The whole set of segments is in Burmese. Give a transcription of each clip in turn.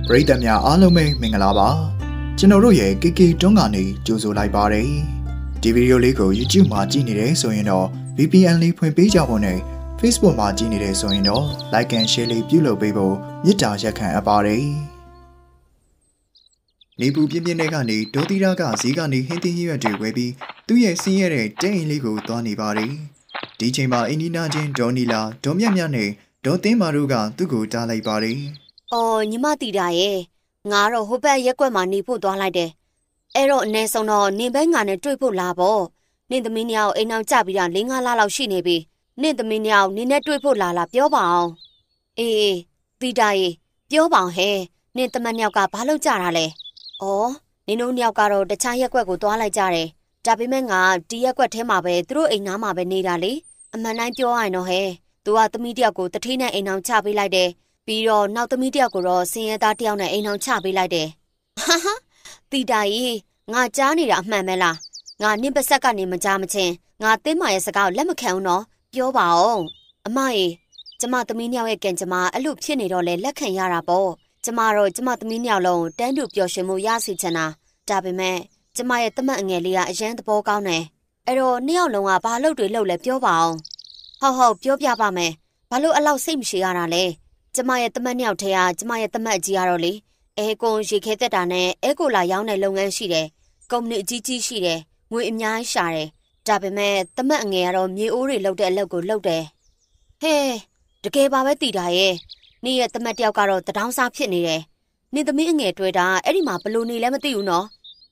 ပရိသတ်များအားလုံးပဲမင်္ဂလာပါကျွန်တော်တို့ရဲ့ KK တွန်းကနေကြိုဆိုလိုက်ပါတယ်ဒီဗီဒီယိုလေးကို YouTube မှာကြည့်နေတယ်ဆိုရင်တော့ VPN လေးဖွင့်ပေးကြဖို့နဲ့ Facebook မှာကြည့်နေတယ်ဆိုရင်တော့ Like and Share လေးပြုလုပ်ပေးဖို့မေတ္တာရက်ခံအပ်ပါတယ်နေပူပြင်းပြင်းတဲ့ကနေဒေါသီရာကဈေးကနေဟင်းသီးရွက်တွေဝယ်ပြီးသူ့ရဲ့စီးရတဲ့တဲ့အိမ်လေးကိုသွားနေပါတယ်ဒီချိန်မှာအင်ဒီနာချင်းဒေါ်နီလာဒေါ်မြတ်မြတ်နဲ့ဒေါ်သင်းမာတို့ကသူ့ကိုတားလိုက်ပါတယ်အော်ညီမတီတာရဲ့ငါတော့ဟိုဘက်ရက်ကွက်မှာနေဖို့သွားလိုက်တယ်အဲ့တော့အနည်းဆုံးတော့နင်ဘဲငါနဲ့တွေ့ဖို့လာပေါ့နင်သမီးညောင်အိမ်အောင်ကြပြီးတာ၄-၅လလောက်ရှိနေပြီနင်သမီးညောင်နင်နဲ့တွေ့ဖို့လာပြောပါအောင်အေးတီတာရဲ့ပြောပါအောင်ဟဲ့နင်တမန်ညောက်ကဘာလုပ်ကြတာလဲအော်နင်တို့ညောက်ကတော့တခြားရက်ကွက်ကိုသွားလိုက်ကြတယ်ဒါပေမဲ့ငါဒီရက်ကွက်ထဲမှာပဲသူတို့အိမ်နားမှာပဲနေတာလေအမှန်တိုင်းပြောရရင်တော့ဟဲ့သူကသမီးတယောက်ကိုတထိနဲ့အိမ်အောင်ချပေးလိုက်တယ်ပြီးတော့နောက်သမီးတယောက်ကိုတော့စင်ရဲသားတယောက်နဲ့အိမ်အောင်ချပေးလိုက်တယ်ဟာဟာတီတာကြီးငါကြားနေတာအမှန်ပဲလားငါနင့်ပါဆက်ကနေမကြားမချင်းငါတင်းမာရဲ့စကားကိုလက်မခံဘူးနော်ပြောပါအောင်အမရေကျမသမီးနှစ်ယောက်ရဲ့ကံကြမ္မာအဲ့လိုဖြစ်နေတော့လေလက်ခံရတာပေါ့ကျမတော့ကျမသမီးနှစ်ယောက်လုံးတန်းတူပျော်ရွှင်မှုရစေချင်တာဒါပေမဲ့ကျမရဲ့တမတ်အငယ်လေးကအရန်သဘောကောင်းတယ်အဲ့တော့နှစ်ယောက်လုံးကဘာလုပ်တွေလုပ်လဲပြောပါအောင်ဟုတ်ပြောပြပါမယ်ဘာလို့အဲ့လောက်စိတ်မရှိရတာလဲကျမရဲ့တမတ်နှစ်ယောက်ထဲကကျမရဲ့တမတ်ကြီးကတော့လေအဲကွန်ရေခဲတက်တာနဲ့အဲကိုလာရောင်းတဲ့လုပ်ငန်းရှိတယ်ကုမ္ပဏီအကြီးကြီးရှိတယ်ငွေအများကြီးရှာတယ်ဒါပေမဲ့တမတ်အငယ်ကတော့မြေအိုးတွေလုပ်တဲ့အလုပ်ကိုလုပ်တယ်ဟဲတကယ်ပါပဲတီတာရဲ့နေ့ရဲ့တမတ်တယောက်ကတော့တဒေါင်းစားဖြစ်နေတယ်နေ့သမီးအငယ်တွေ့တာအဲ့ဒီမှာဘလို့နေလဲမသိဘူးနော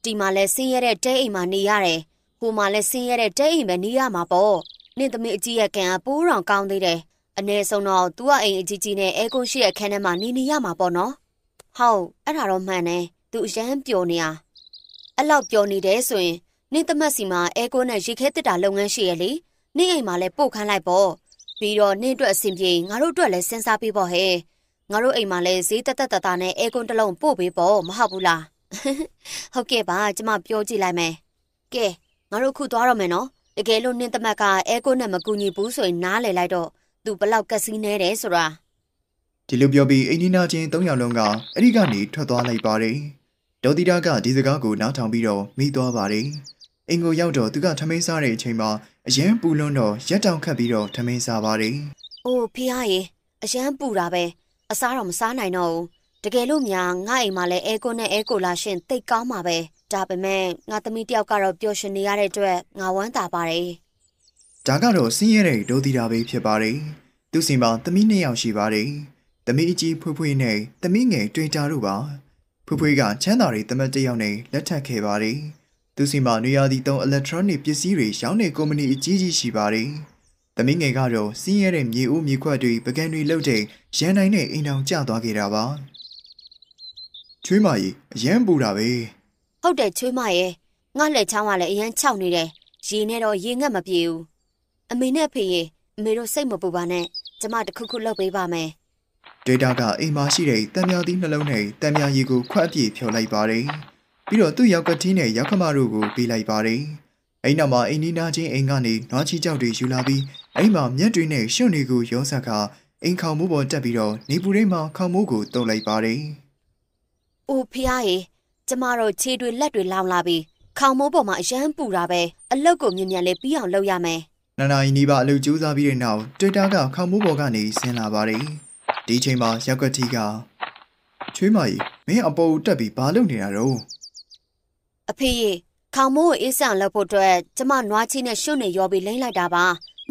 ်ဒီမှာလဲဆင်းရဲတဲ့တဲအိမ်မှာနေရတယ်ဟိုမှာလဲဆင်းရဲတဲ့တဲအိမ်ပဲနေရမှာပေါ့နေ့သမီးအကြီးရဲ့ကံကပိုးရောင်ကောင်းသေးတယ်အနည်းဆုံးတော့ तू ကအိမ်အကြီးကြီးနဲ့အဲကွန်းရှိရဲ့ခန်းထဲမှာနေရမှာပေါ့နော်ဟုတ်အဲ့ဒါတော့မှန်တယ် तू အရန်ပျော်နေတာအဲ့လောက်ပျော်နေတယ်ဆိုရင်နေ့သမက်စီမှာအဲကွန်းနဲ့ရေခဲတစ်တာလုပ်ငန်းရှိရဲ့လေနေ့အိမ်မှာလဲပို့ခန်းလိုက်ပေါ့ပြီးတော့နေ့အတွက်အဆင်ပြေငါတို့အတွက်လဲစဉ်းစားပေးပေါ့ဟဲ့ငါတို့အိမ်မှာလဲဈေးတက်တာနဲ့အဲကွန်းတစ်လုံးပို့ပေးပေါ့မဟုတ်ဘူးလားဟုတ်ကဲ့ပါကျမပြောကြည့်လိုက်မယ်ကဲငါတို့ခုသွားတော့မယ်နော်တကယ်လို့နေ့သမက်ကအဲကွန်းနဲ့မကူညီဘူးဆိုရင်နားလေလိုက်တော့သူဘလောက်ကစီးနေတယ်ဆိုတာဒီလိုပြောပြီးအင်ဒီနာချင်း၃ယောက်လုံးကအဲ့ဒီကနေထွက်သွားလိုက်ပါတယ်ဒေါ်တီတာကဒီစကားကိုနားထောင်ပြီးတော့မိသွားပါတယ်အင်ကိုရောက်တော့သူကထမင်းစားတဲ့အချိန်မှာအရန်ပူလွန်းတော့ရက်တောင်ခတ်ပြီးတော့ထမင်းစားပါတယ်အိုးဖေဟာရေအရန်ပူတာပဲအစားတော့မစားနိုင်တော့ဘူးတကယ်လို့များငါအိမ်မှာလဲအဲကိုနဲ့အဲကိုလာရှင်တိတ်ကောင်းမှာပဲဒါပေမဲ့ငါသမီးတယောက်ကတော့ပျော်ရွှင်နေရတဲ့အတွက်ငါဝမ်းသာပါတယ်ဒါကတော့ဆင်းရဲတဲ့ဒေါ်တီတာပဲဖြစ်ပါတယ်သူစီမှာသမီး2ယောက်ရှိပါတယ်သမီးအကြီးဖွေးဖွေးနဲ့သမီးငယ်တွေ့တာတို့ပါဖွေးဖွေးကချမ်းသာတွေတမတ်တယောက်နဲ့လက်ထပ်ခဲ့ပါတယ်သူစီမှာနေရာဒီသုံး electronic ပစ္စည်းတွေရောင်းတဲ့ကုမ္ပဏီအကြီးကြီးရှိပါတယ်သမီးငယ်ကတော့ဆင်းရဲတဲ့မြေအိုးမြေခွက်တွေပကံတွေလုပ်တဲ့ရန်နိုင်တဲ့အိမ်တောင်ကျသွားခဲ့တာပါချွေးမကြီးအရန်ပူတာပဲဟုတ်တယ်ချွေးမရဲ့ငါလက်ချောင်းကလည်းအရန်ခြောက်နေတယ်ရေနဲ့တော့ရေငတ်မပြေဘူးအမေနဲ့ဖေရေအမေတို့စိတ်မပူပါနဲ့ကျမတခုခုလုပ်ပေးပါမယ်ဒေတာကအိမ်မှာရှိတဲ့တံမြာသီးနှလုံးနဲ့တံမြာရည်ကိုခွက်အပြည့်ဖြော်လိုက်ပါတယ်ပြီးတော့သူ့ရောက်ကတိနဲ့ရောက်ခမတို့ကိုပေးလိုက်ပါတယ်အိမ်နောက်မှာအိမ်နီးနားချင်းအိမ်ကနေနွားချီကြောက်တွေယူလာပြီးအိမ်မှာမျက်တွေနဲ့ရွှွန့်တွေကိုရောဆက်ခါအိမ်ခေါင်မိုးပေါ်တက်ပြီးတော့နေပူရိတ်မှာခေါင်မိုးကိုတုပ်လိုက်ပါတယ်အိုးဖះရေကျမတို့ခြေတွေလက်တွေလောင်လာပြီးခေါင်မိုးပေါ်မှာအရန်ပူတာပဲအလုတ်ကိုမြင်မြန်လေးပြီးအောင်လုပ်ရမယ်နာနာကြီးနီးပါအလုပ်ကြိုးစားပြီးတဲ့နောက်တွေ့တာကခေါင်မိုးပေါ်ကနေဆင်းလာပါတယ်ဒီချိန်မှာရောက်ကတိကချွေးမကြီးမင်းအပေါ်တက်ပြီးဘာလုပ်နေတာတော့အဖေရေခေါင်မိုးကိုအေးဆန်လုပ်ဖို့အတွက်ကျမနွားချီနဲ့ရွှွန့်နေရောပြီးလိမ့်လိုက်တာပါ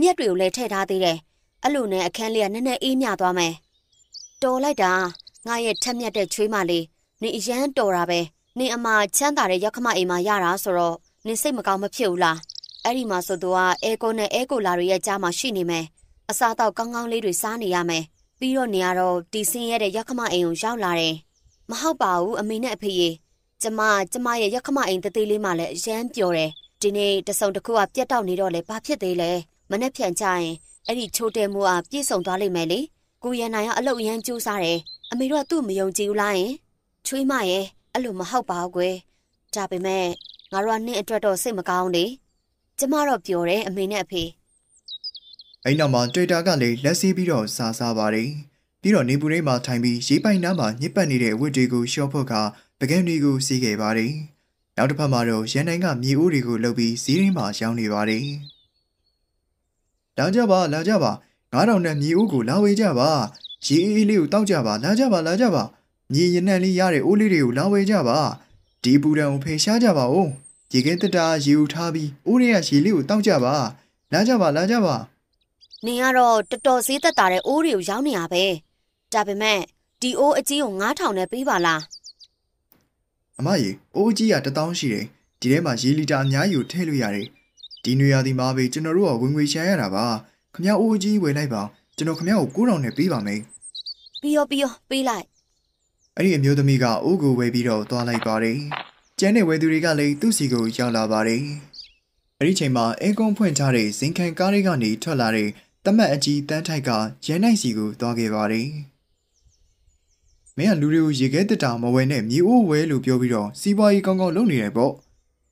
မြက်တွေကိုလည်းထည့်ထားသေးတယ်အဲ့လိုနဲ့အခန်းလေးကနည်းနည်းအေးမြသွားမယ်တော်လိုက်တာငါရဲ့ထက်မြက်တဲ့ချွေးမလေးနေအရန်တော်တာပဲနေအမချမ်းသာတဲ့ရောက်ခမအိမ်မှာရတာဆိုတော့နေစိတ်မကောင်းမဖြစ်ဘူးလားအဲ့ဒီမှာဆိုသူကအဲကိုနဲ့အဲကိုလာတွေရဲ့ကြားမှာရှိနေမယ်အစားတော့ကောင်းကောင်းလေးတွေစားနေရမယ်ပြီးတော့နေရတော့တီစင်းရဲ့ရောက်ခမအိမ်ကိုရောက်လာတယ်မဟုတ်ပါဘူးအမေနဲ့အဖေရေကျမရဲ့ရောက်ခမအိမ်တသေးလေးမှလည်းအရန်ပျော်တယ်ဒီနေ့တစုံတစ်ခုကပြတ်တောက်နေတော့လေဘာဖြစ်သေးလဲမနဲ့ဖြန်ချရင်အဲ့ဒီချိုးတဲမှုကပြည့်စုံသွားလိမ့်မယ်လေကိုရန်နိုင်ကအလုပ်အရန်ကြိုးစားတယ်အမေတို့ကသူ့မယုံကြည်ဘူးလားယင်ချွေးမရဲ့အဲ့လိုမဟုတ်ပါဘူးကွယ်ဒါပေမဲ့ငါတို့ကနင့်အတွက်တော့စိတ်မကောင်းလေကျမတော့ပျော်တယ်အမေနဲ့အဖေအဲ့နောက်မှာတွေ့တာကလည်းလက်စီးပြီးတော့စားပါတယ် ပြီးတော့နေပူရိတ်မှာထိုင်ပြီးရေပိုင်နှမ်းမှာညစ်ပတ်နေတဲ့အဝတ်တွေကိုရှော့ဖို့ကပကံတွေကိုစီးခဲ့ပါတယ်။နောက်တစ်ဖက်မှာတော့ရန်နိုင်ကမြေအိုးတွေကိုလှုပ်ပြီးဇီးရင်းမှာရောင်းနေပါတယ်။လာကြပါ9000နဲ့မြေအိုးကိုလာဝေကြပါရေအေးလေးကိုတောက်ကြပါလာကြပါမြေရနံ့လေးရတဲ့အိုးလေးတွေကိုလာဝေကြပါဒီပူတံကိုဖေရှားကြပါဦးရေခဲတက်တာရေဦးထားပြီးအိုးတွေကရေလေးကိုတောက်ကြပါလာကြပါနင်ကတော့တော်တော်ဈေးသက်တာတဲ့အိုးတွေကိုရောင်းနေရပဲဒါပေမဲ့ဒီအိုးအကြီးကို9000နဲ့ပေးပါလားအမကြီးအိုးကြီးက1000ရှိတယ်ဒီထဲမှာရေလီတာအများကြီးကိုထည့်လို့ရတယ်ဒီနွေရာသီမှာပဲကျွန်တော်တို့ကဝင်ငွေရှာရတာပါခမ ्या အိုးကြီးဝယ်လိုက်ပါကျွန်တော်ခမ ्या ကို9000နဲ့ပေးပါမယ်ပြီးရောပေးလိုက်အဲ့ဒီအမျိုးသမီးကအိုးကိုဝယ်ပြီးတော့သွားလိုက်ပါတယ်ကျန်းတဲ့ဝယ်သူတွေကလည်းသူ့စီကိုရောက်လာပါတယ်အဲ့ဒီချိန်မှာအဲကွန်ဖွင့်ထားတဲ့ဇင်ခံကားလေးကနေထွက်လာတဲ့တမတ်အကြီးတန်းထိုက်ကရန်နိုင်စီကိုသွားခဲ့ပါတယ်မင်းကလူတွေကိုရေခဲတက်တာမဝယ်နဲ့မြေအိုးဝဲလို့ပြောပြီးတော့စီးပွားရေးကောင်းကောင်းလုပ်နေတယ်ပေါ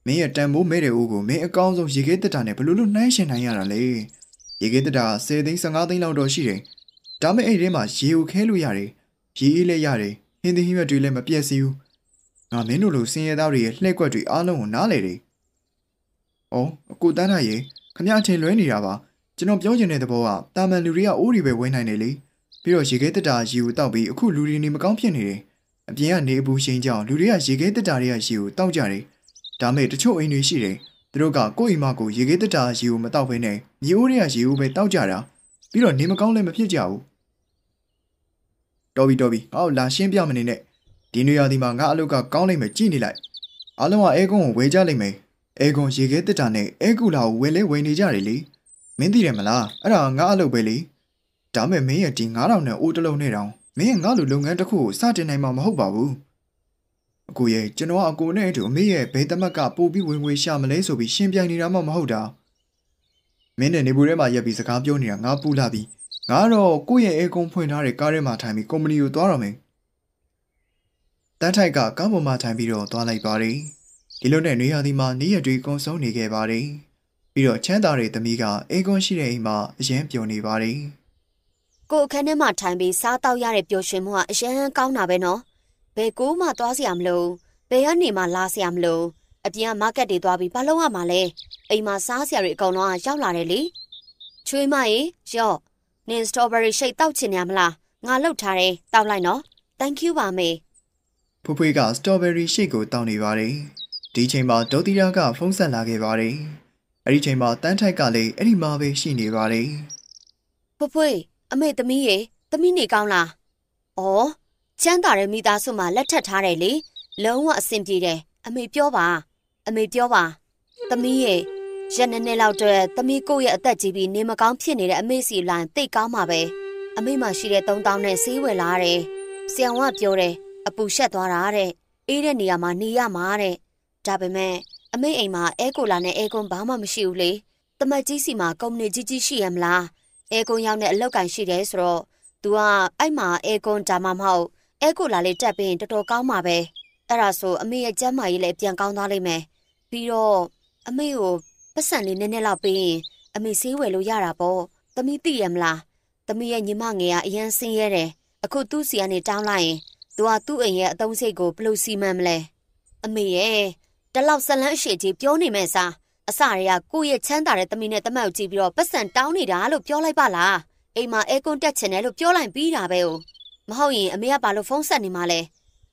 ့မင်းရဲ့တန်ဖိုးမဲတဲ့အိုးကိုမင်းအကောင်းဆုံးရေခဲတက်တာနဲ့ဘယ်လိုနှိုင်းယှဉ်နိုင်ရတာလဲရေခဲတက်တာ10သိန်း15သိန်းလောက်တော့ရှိတယ်ဒါမဲ့အဲ့ဒီထဲမှာရေကိုခဲလို့ရတယ်ရေအေးလည်းရတယ်ဟင်းသီးဟင်းရွက်တွေလည်းမပြည့်စည်ဘူးငါမင်းတို့လိုစင်ရဲသားတွေရဲ့လှည့်ကွက်တွေအားလုံးကိုနားလေတယ်။အော်အကိုတန်းထားရေခမ ्या အထင်လွဲနေတာပါကျွန်တော်ပြောချင်တဲ့သဘောကတာမန်လူတွေကအိုးတွေပဲဝယ်နိုင်တယ်လေပြီးတော့ရေခဲတက်တာရေကိုတောက်ပြီးအခုလူတွေနေမကောင်းဖြစ်နေတယ်အပြင်ကနေအပူရှိန်ကြောင့်လူတွေကရေခဲတက်တာတွေကရေကိုတောက်ကြတယ်ဒါမဲ့တချို့အိမ်တွေရှိတယ်သူတို့ကကိုယ့်အိမ်မကိုရေခဲတက်တာရေကိုမတောက်ဘဲနဲ့မြေအိုးတွေကရေကိုပဲတောက်ကြတာပြီးတော့နေမကောင်းလည်းမဖြစ်ကြဘူးတော်ပြီငါ့ကိုလာရှင်းပြမနေနဲ့ဒီနွေရာသီမှာငါအလုပ်ကကောင်းလိမ့်မယ်ကြည့်နေလိုက်အားလုံးကအဲကွန်ကိုဝယ်ကြလိမ့်မယ်အဲကွန်ရေခဲတက်တာနဲ့အဲကူလာကိုဝယ်နေကြတယ်လေမင်းသိတယ်မလားအဲ့ဒါငါအလုပ်ပဲလေဒါမဲ့မင်းရဲ့ဒီ9000နဲ့အိုးတစ်လုံးနဲ့တောင်မင်းငါ့လိုလုပ်ငန်းတစ်ခုကိုစတင်နိုင်မှာမဟုတ်ပါဘူးအကိုရဲ့ကျွန်တော်ကအကိုနဲ့အတူအမေရဲ့ဘယ်တမက်ကပို့ပြီးဝင်ငွေရှာမလဲဆိုပြီးရှင်းပြနေတာမှမဟုတ်တာမင်းနဲ့နေပူထဲမှာရက်ပြီးစကားပြောနေတာငါပူလာပြီငါတော့ကိုယ့်ရဲ့အဲကွန်ဖွင့်ထားတဲ့ကားထဲမှာထိုင်ပြီးကုမ္ပဏီကိုသွားတော့မယ်တန်းထိုက်ကကောင်းပေါ်မှာထိုင်ပြီးတော့သွားလိုက်ပါတယ်ဒီလိုနဲ့နေရာဒီမှာနေရတွေကုန်းဆုံးနေခဲ့ပါတယ်ပြီးတော့ချမ်းသာတဲ့သမီးကအဲကွန်ရှိတဲ့အိမ်မှာအရင်ပျော်နေပါတယ်ကိုအခန်းထဲမှာထိုင်ပြီးစားတောက်ရတဲ့ပျော်ရွှင်မှုကအရင်ကောင်းတာပဲနော်ဘယ်ကိုမှသွားစရာမလိုဘယ်ကနေမှလာစရာမလိုအပြင်ကမားကတ်တွေသွားပြီးဘာလုပ်ရမှာလဲအိမ်မှာစားစရာတွေအကုန်လုံးရောက်လာတယ်လေချွေးမရေရော့နင်စတော်ဘယ်ရီရှိတ်တောက်ချင်ရမလားငါလှုပ်ထားတယ်တောက်လိုက်နော် thank you ပါမေဖွေးကစတော်ဘယ်ရီရှိတ်ကိုတောက်နေပါတယ်ဒီချိန်မှာဒေါ်တီရာကဖုန်းဆက်လာခဲ့ပါတယ်အဲ့ဒီချိန်မှာတန်းထိုက်ကလည်းအဲ့ဒီမှာပဲရှိနေပါတယ်ဖွေးအမေသမီးရေသမီးနေကောင်းလား။အော်ချမ်းသာတဲ့မိသားစုမှာလက်ထပ်ထားတယ်လေ။လုံးဝအဆင်ပြေတယ်။အမေပြောပါ။သမီးရေရက်နေလောက်တည်းသမီးကိုယ့်ရဲ့အသက်ကြီးပြီးနေမကောင်းဖြစ်နေတဲ့အမေစီလိုင်းတိတ်ကောင်းမှာပဲ။အမေမှရှိတဲ့3000နဲ့ဆေးဝယ်လာတယ်။ဆရာဝန်ကပြောတယ်အပူရှက်သွားတာတဲ့။အေးတဲ့နေရာမှာနေရမှာတဲ့။ဒါပေမဲ့အမေအိမ်မှာအဲကိုလာနဲ့အဲကွန်ဘာမှမရှိဘူးလေ။တမတ်ကြီးစီမှာကုမ္ပဏီကြီးရှိရမလား။အဲကွန်ရောက်တဲ့အလောက်ကန်ရှိတယ်ဆိုတော့ तू ကအဲ့မှာအဲကွန်ဒါမှမဟုတ်အဲကိုလာလေးတက်ပြီးတော်တော်ကောင်းမှာပဲအဲ့ဒါဆိုအမေရဲ့ကျမ်းမာရေးလည်းပြန်ကောင်းသွားလိမ့်မယ်ပြီးတော့အမေကိုပတ်စံလေးနည်းနည်းလောက်ပေးရင်အမေဆေးဝယ်လို့ရတာပေါ့သမီးသိရမလားသမီးရဲ့ညီမငယ်ကအရန်ဆင်းရဲတယ်အခုသူ့စီကနေတောင်းလိုက်ရင် तू ကသူ့အိမ်ရဲ့အသုံးစိတ်ကိုဘယ်လိုစီမံမလဲအမေရဲ့တလောက်ဇလန်းအရှိကြီးပြောနေမဲ့စားအစတွေကကိုယ့်ရဲ့ချမ်းသာတဲ့သမီးနဲ့တမက်ကိုကြည့်ပြီးတော့ပတ်စံတောင်းနေတာလို့ပြောလိုက်ပါလားအိမ်မှာအဲကွန်တက်ချင်တယ်လို့ပြောလိုက်ပြီးတာပဲ哦မဟုတ်ရင်အမေကဘာလို့ဖုန်းဆက်နေမှလဲ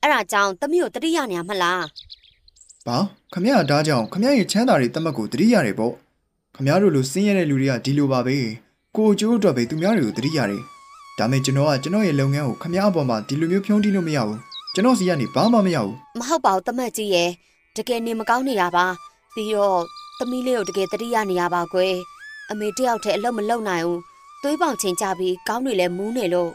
အဲ့ဒါကြောင့်သမီးကိုတတိယနေရမလားဘာခမရဒါကြောင့်ခမရရဲ့ချမ်းသာတဲ့တမက်ကိုတတိယရတယ်ပေါ့ခမရတို့လိုစင်းရဲတဲ့လူတွေကဒီလိုပါပဲကိုအကျိုးအတွက်ပဲသူများတွေကိုတတိယရတယ်ဒါမဲ့ကျွန်တော်ရဲ့လုပ်ငန်းကိုခမရအပေါ်မှာဒီလိုမျိုးဖြုံးတီးလို့မရဘူးကျွန်တော်စီကနေဘာမှမရဘူးမဟုတ်ပါဘူးတမက်ကြီးရဲ့တကယ်နေမကောင်းနေတာပါပြီးတော့သမီးလေးကိုတကယ်တတိယနေရပါကွယ်အမေတယောက်တည်းအလုပ်မလုပ်နိုင်ဘူးသွေးပေါင်ချိန်ကြပြီးကောင်းတွေလည်းမူးနေလို့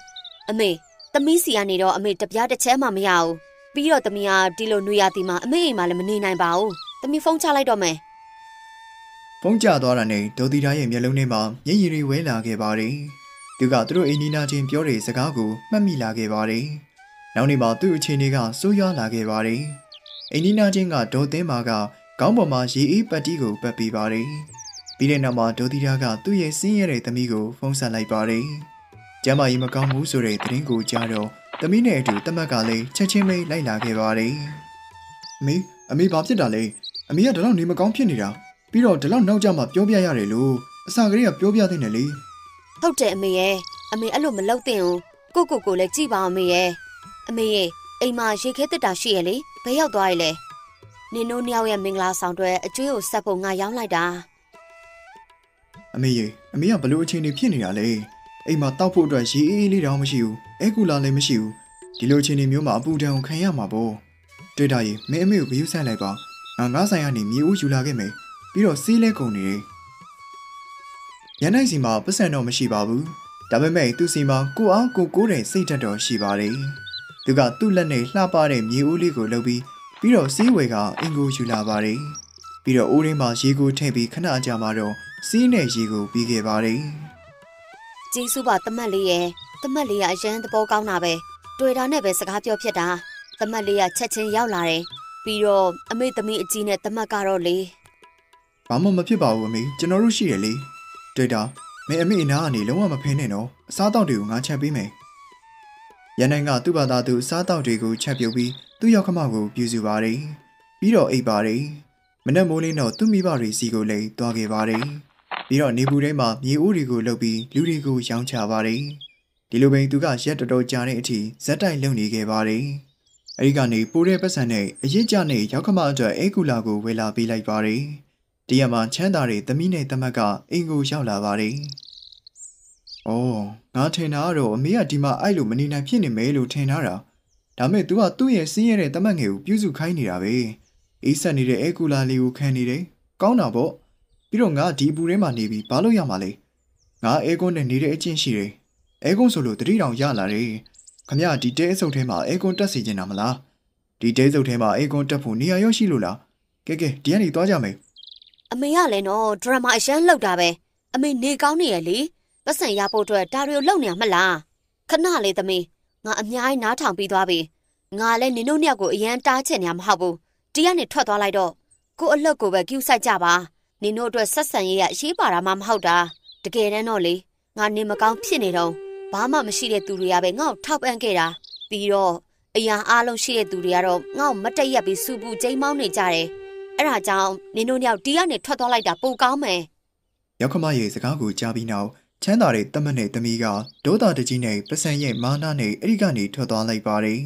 အမေသမီးစီကနေတော့အမေတပြားတစ်ချက်မှမရဘူးပြီးတော့သမီးကဒီလိုနွေရာသီမှာအမေအိမ်မှာလည်းမနေနိုင်ပါဘူးသမီးဖုန်းချလိုက်တော့မယ်ဖုန်းချသွားတာနဲ့ဒေါ်တီသားရဲ့မျက်လုံးထဲမှာမျက်ရည်တွေဝဲလာခဲ့ပါတယ်သူကသူတို့အိမ်နီးနားချင်းပြောတဲ့စကားကိုမှတ်မိလာခဲ့ပါတယ်နောက်နေ့မှာသူ့အခြေအနေကဆိုးရွားလာခဲ့ပါတယ်အိမ်နီးနားချင်းကဒေါ်သင်းမာကခေါင်းပေါ်မှာရေအေးပတ်တီးကိုပတ်ပေးပါတယ်ပြီးတဲ့နောက်မှာဒေါ်တီသားကသူ့ရဲ့စင်းရဲတဲ့သမီးကိုဖုန်းဆက်လိုက်ပါတယ် ကျမ်းမာရေးမကောင်းဘူးဆိုတဲ့သတင်းကိုကြားတော့သမီးနဲ့အတူတမက်ကလည်းချက်ချင်းပဲလိုက်လာခဲ့ပါတယ်အမေဘာဖြစ်တာလဲအမေကဒီလောက်နေမကောင်းဖြစ်နေတာပြီးတော့ဒီလောက်နောက်ကျမှပြောပြရတယ်လို့အစကတည်းကပြောပြသင့်တယ်လေဟုတ်တယ်အမေရဲ့အမေအဲ့လိုမလုပ်သင့်ဘူးကိုလည်းကြည့်ပါအမေရဲ့အမေရဲ့အိမ်မှာရေခဲတက်တာရှိရလေဘယ်ရောက်သွားရလဲနင်တို့နှစ်ယောက်ရဲ့မင်္ဂလာဆောင်တွေအကျွေးကိုဆက်ဖို့ငါရောင်းလိုက်တာအမေကဘလို့အခြေအနေဖြစ်နေတာလဲအိမ်မှာတောက်ဖို့အတွက်ရေအေးလေးတောင်မရှိဘူးအဲကူလာလည်းမရှိဘူးဒီလိုအခြေအနေမျိုးမှာအပူဒဏ်ကိုခံရမှာပေါ့တွေ့တာရင်မင်းအမေကိုဂရုစိုက်လိုက်ပါငါဆိုင်ကနေမြေဦးယူလာခဲ့မယ်ပြီးတော့စီးလဲကုန်နေတယ်ရန်နိုင်စီမှာပတ်စံတော့မရှိပါဘူးဒါပေမဲ့သူ့စီမှာကိုအားကိုတဲ့စိတ်ဓာတ်တော်ရှိပါတယ်သူကသူ့လက်နဲ့လှပတဲ့မြေဦးလေးကိုလှုပ်ပြီးတော့စီးဝယ်ကအင်ကိုယူလာပါတယ်ပြီးတော့အိုးရင်းမှာရေကိုထည့်ပြီးခဏကြာမှတော့စီးနဲ့ရေကိုပြီးခဲ့ပါတယ်ကျေးဇူးပါတမတ်လေးရဲ့တမတ်လေးကအရန်သဘောကောင်းတာပဲတွေ့တာနဲ့ပဲစကားပြောဖြစ်တာတမတ်လေးကချက်ချင်းရောက်လာတယ်ပြီးတော့အမေသမီးအကြီးနဲ့တမတ်ကတော့လေဘာမှမဖြစ်ပါဘူးအမေကျွန်တော်တို့ရှိရလေတွေ့တာမင်းအမေအနာကနေလုံးဝမဖင်းနဲ့နော်အစားတောက်တွေကိုငါချက်ပေးမယ်ရန်နိုင်ကသူ့ဘာသာသူအစားတောက်တွေကိုချက်ပြုတ်ပြီးသူ့ရောက်ခမကိုပြုစုပါတယ်ပြီးတော့အိပ်ပါတယ်မနက်မိုးလင်းတော့သူ့မိဘတွေစီကိုလည်းတွားခဲ့ပါတယ်ပြီးတော့နေပူထဲမှာမြေအိုးတွေကိုလှုပ်ပြီးလူတွေကိုရောင်းချပါတယ်ဒီလိုပင်သူကရက်တော်တော်ကြာတဲ့အထိဇက်တိုက်လုပ်နေခဲ့ပါတယ်အဲဒီကနေပိုးတဲ့ပတ်စံနဲ့အရစ်ကြနဲ့ရောက်ခမအတွက်အေကူလာကိုဝယ်လာပေးလိုက်ပါတယ်ဒီရမှာချမ်းသာတဲ့သမီးနဲ့တမက်ကအိမ်ကိုရောက်လာပါတယ်။အော်ငါထင်တာကတော့အမေကဒီမှာအဲ့လိုမနေနိုင်ဖြစ်နေမယ်လို့ထင်ထားတာ။ဒါမဲ့ तू ကသူ့ရဲ့စင်းရဲတဲ့တမက်ငယ်ကိုပြုစုခိုင်းနေတာပဲ။အေးဆက်နေတဲ့အဲကူလာလေးကိုခံနေတယ်။ကောင်းတာပေါ့။ပြီးတော့ငါဒီအပူထဲမှာနေပြီးဘာလို့ရမှာလဲ။ငါအဲကွန်းနဲ့နေတဲ့အချင်းရှိတယ်။အဲကွန်းဆိုလို့တတိတောင်ရလာတယ်။ခမရဒီတဲအစုပ်ထဲမှာအဲကွန်းတက်စီနေတာမလား။ဒီတဲစုပ်ထဲမှာအဲကွန်းတက်ဖို့နေရာရောရှိလို့လား။ကဲဒီကနေသွားကြမယ်။အမေကလည်းနော်ဒရမာအရန်လောက်တာပဲအမေနေကောင်းနေရလေပတ်စံရဖို့အတွက်ဒါရီကိုလုံနေရမလားခဏလေးသမီးငါအများကြီးနားထောင်ပြီးသွားပြီငါလည်းနင်တို့နှစ်ယောက်ကိုအရန်တားချင်နေမှာမဟုတ်ဘူးတီးကနေထွက်သွားလိုက်တော့ကိုအလှကိုပဲကျူးဆိုင်ကြပါနင်တို့အတွက်ဆက်ဆံရေးရအရေးပါတာမှမဟုတ်တာတကယ်တမ်းတော့လေငါနေမကောင်းဖြစ်နေတော့ဘာမှမရှိတဲ့သူတွေကပဲငါ့ကိုထောက်ပံ့ခဲ့တာပြီးတော့အရာအားလုံးရှိတဲ့သူတွေကတော့ငါ့ကိုမတက်ရက်ပြီးစူပူကျိမ်းမောင်းနေကြတယ်အဲ့ဒါကြောင့်နင်တို့ညောက်တီးကနေထွက်သွားလိုက်တာပိုကောင်းမယ်ရောက်ခမရဲ့စကားကိုကြားပြီးနောက်ချမ်းသာတဲ့တမက်နဲ့သမီးကဒေါသတကြီးနဲ့ပစံရဲ့မာနနဲ့အဲ့ဒီကနေထွက်သွားလိုက်ပါတယ်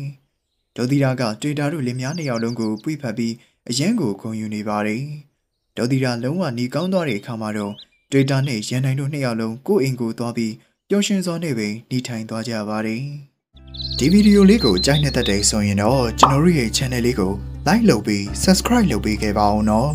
ဒေါသီရာကတွေ့တာတို့လင်မယားနှစ်ယောက်လုံးကိုပွေဖက်ပြီးအရန်ကိုဂုဏ်ယူနေပါတယ်ဒေါသီရာလုံးဝหนีကောင်းသွားတဲ့အခါမှာတော့တွေ့တာနဲ့ရန်နိုင်တို့နှစ်ယောက်လုံးကိုယ့်အိမ်ကိုသွားပြီးပျော်ရွှင်စွာနဲ့ပဲနေထိုင်သွားကြပါတယ်ဒီဗီဒီယိုလေးကိုကြိုက်နေတဲ့တဲ့ဆိုရင်တော့ကျွန်တော်တို့ရဲ့ channel လေးကို like လုပ်ပြီး subscribe လုပ်ပေးခဲ့ပါဦးနော်